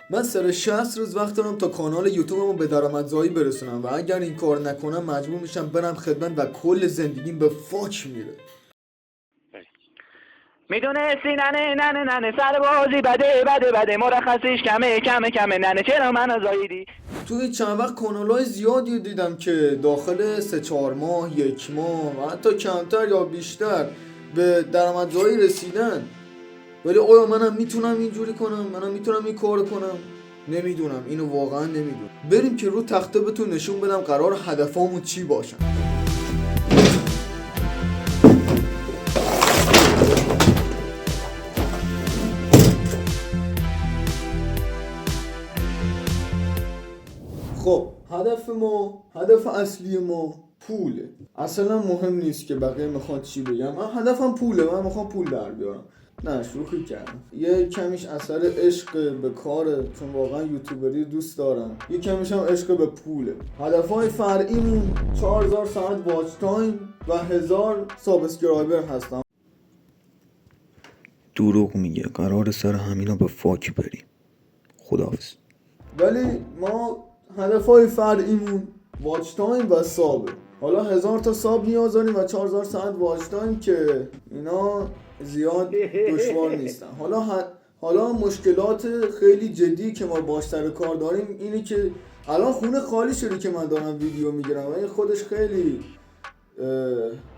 من سر 60 روز وقت دارم تا کانال یوتیوبمو به درآمدزایی برسونم و اگر این کار نکنم مجبور میشم برم خدمت و کل زندگیم به فاک میره. میدونستی ننه سر بازی بده مرخصیش کمه ننه چرا منو زاییدی. توی چند وقت کانال‌های زیادی دیدم که داخل 3-4 ماه، 1 ماه و حتی کمتر یا بیشتر به درآمدزایی رسیدن. ولی آیا منم میتونم اینجوری کنم؟ منم میتونم این کار کنم؟ نمیدونم، اینو واقعا نمیدونم. بریم که رو تخته بهتون نشون بدم قرار هدفامون چی باشن. خب هدف اصلی ما پوله. اصلا مهم نیست که بقیه میخواد چی بگم. من هدفم پوله، من میخوام پول در بیارم. نه شوخی کردم. یه کمیش اثر عشق به کاره، چون واقعا یوتیوبری دوست دارم. یه کمیش هم عشق به پوله. هدفهای فرعیمون 4000 ساعت واچ تایم و 1000 سابسکرایبر هستم. دروغ میگه، قرار سر همینا به فاک بریم. خداحافظ. ولی ما هدفهای فرعیمون واچ تایم و سابه. حالا 1000 تا ساب نیاز داریم و 4000 ساعت واچ تایم که اینا زیاد دشوار نیستن. حالا مشکلات خیلی جدی که ما باش سر کار داریم اینه که الان خونه خالی شده که من دارم ویدیو میگیرم و این خودش خیلی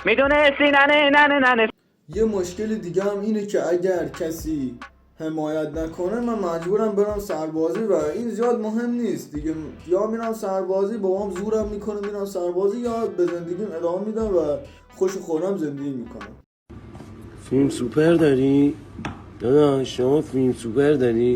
میدونستی ننه یه مشکل دیگه هم اینه که اگر کسی حمایت نکنه من مجبورم برم سربازی و این زیاد مهم نیست دیگه. یا میرم سربازی، بابام زورم میکنه میرم سربازی، یا به زندگیم ادامه میدم و خوش خورم زندگی میکنم. فیلم سوپر داری؟ داداش شما فیلم سوپر داری؟